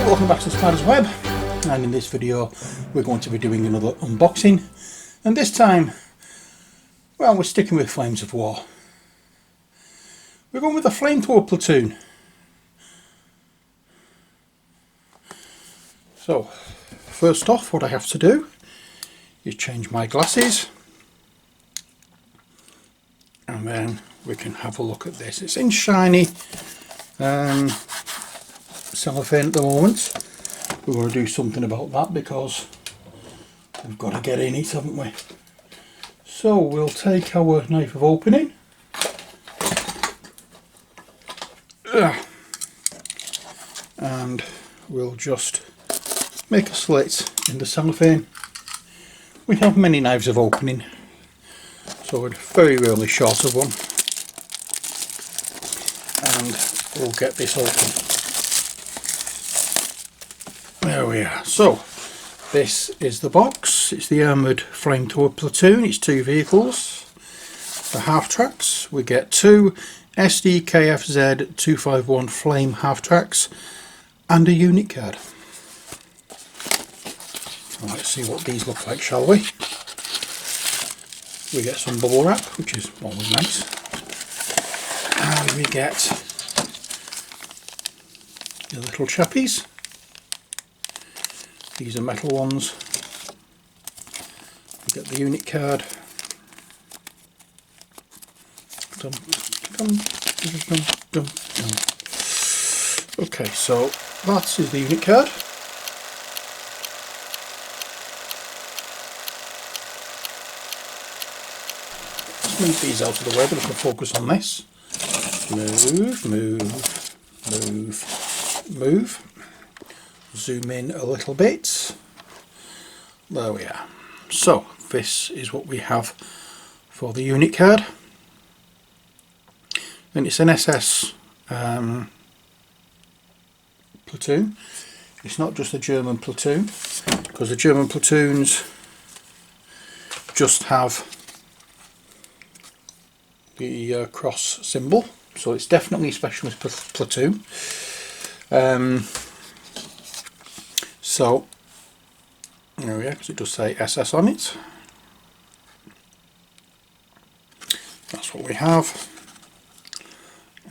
welcome back to Spider's Web, and in this video we're going to be doing another unboxing, and this time, well, we're sticking with Flames of War. We're going with a flamethrower platoon. So, first off, what I have to do is change my glasses, and then we can have a look at this. It's in shiny cellophane at the moment. We're going to do something about that because we've got to get in it, haven't we? So we'll take our knife of opening, and we'll just make a slit in the cellophane. We have many knives of opening, so we're very rarely short of one, and we'll get this open. There we are. So this is the box. It's the Armoured Flamethrower Platoon. It's 2 vehicles. The half tracks, we get 2 SDKFZ 251 flame half tracks and a unit card. So let's see what these look like, shall we? We get some bubble wrap, which is always nice, and we get the little chappies. These are metal ones. We get the unit card. Okay, so that is the unit card. Let's move these out of the way, but we can focus on this. Move, move, move, move. Zoom in a little bit. There we are. So this is what we have for the unit card, and it's an SS platoon. It's not just a German platoon, because the German platoons just have the cross symbol, so it's definitely a specialist platoon. So there we are, because it does say SS on it. That's what we have,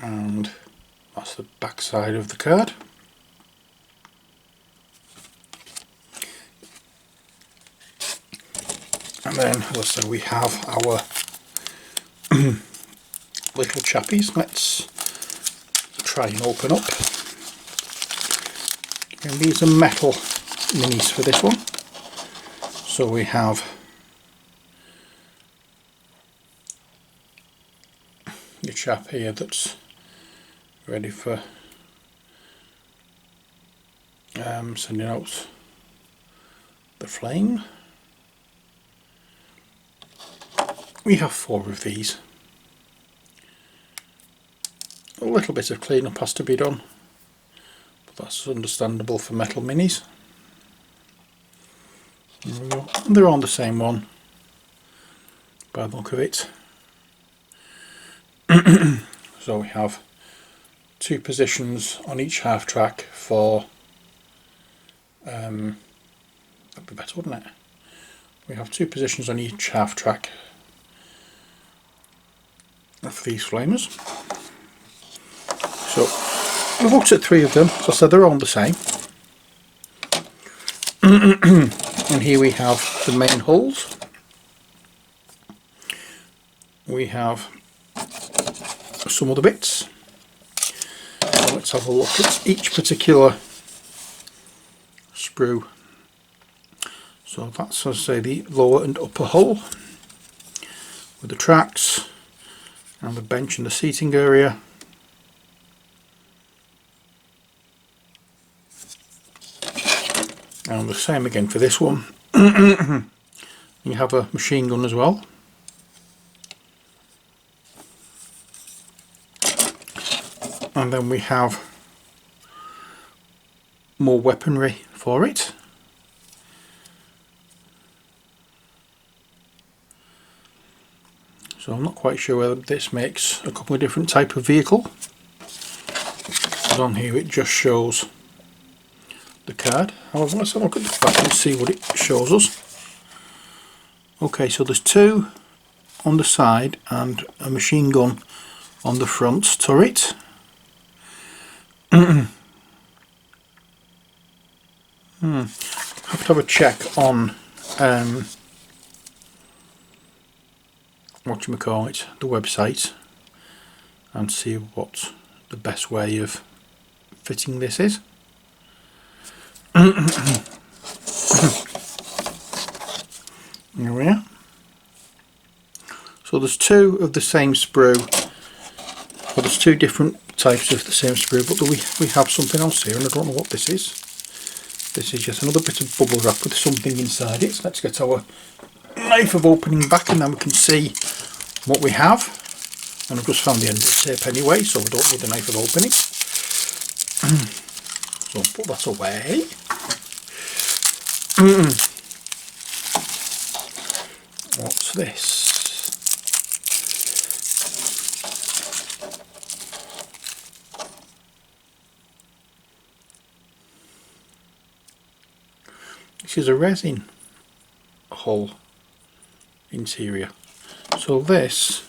and that's the back side of the card. And then also we have our little chappies. Let's try and open up. And these are metal minis for this one. So we have the chap here that's ready for sending out the flame. We have 4 of these. A little bit of cleanup has to be done, but that's understandable for metal minis. There we go. And they're on the same one by the look of it. So we have 2 positions on each half track for that'd be better, wouldn't it? We have 2 positions on each half track for these flamers. So we've looked at 3 of them. As I said, they're all the same. And here we have the main hulls. We have some other bits. So let's have a look at each particular sprue. So that's, as I say, the lower and upper hull with the tracks and the bench and the seating area. And the same again for this one. You have a machine gun as well. And then we have more weaponry for it. So I'm not quite sure whether this makes a couple of different type of vehicle. On here it just shows the card. However, let's have a look at the back and see what it shows us. Okay, so there's 2 on the side and a machine gun on the front turret. Have to have a check on whatchamacallit, the website, and see what the best way of fitting this is. Here we are. So there's 2 of the same sprue. Well, there's 2 different types of the same sprue, but we have something else here, and I don't know what this is. This is just another bit of bubble wrap with something inside it. So let's get our knife of opening back, and then we can see what we have. And I've just found the end of the tape anyway, so we don't need the knife of opening. So put that away. What's this? This is a resin hull interior. So this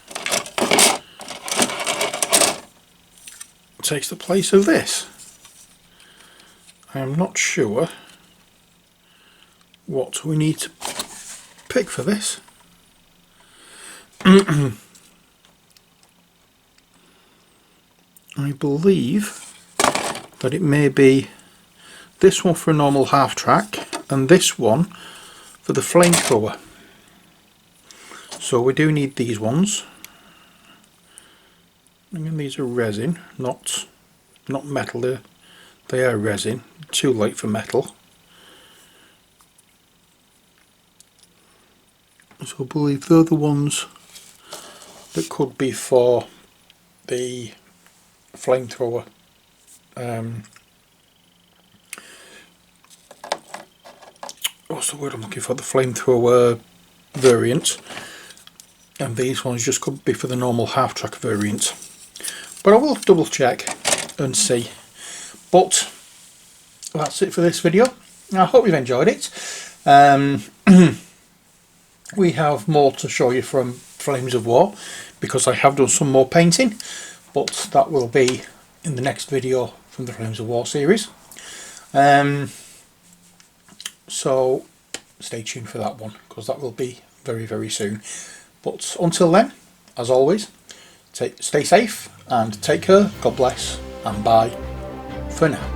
takes the place of this. I am not sure what we need to pick for this. I believe that it may be this one for a normal half track and this one for the flamethrower. So we do need these ones. Again, these are resin, not metal. They are resin. Too light for metal. So I believe they're the ones that could be for the flamethrower. What's the word I'm looking for? The flamethrower variant. And these ones just could be for the normal half-track variant. But I will double check and see. But that's it for this video. I hope you've enjoyed it. We have more to show you from Flames of War, because I have done some more painting, but that will be in the next video from the Flames of War series. So stay tuned for that one, because that will be very, very soon. But until then, as always, stay safe and take care. God bless, and bye for now.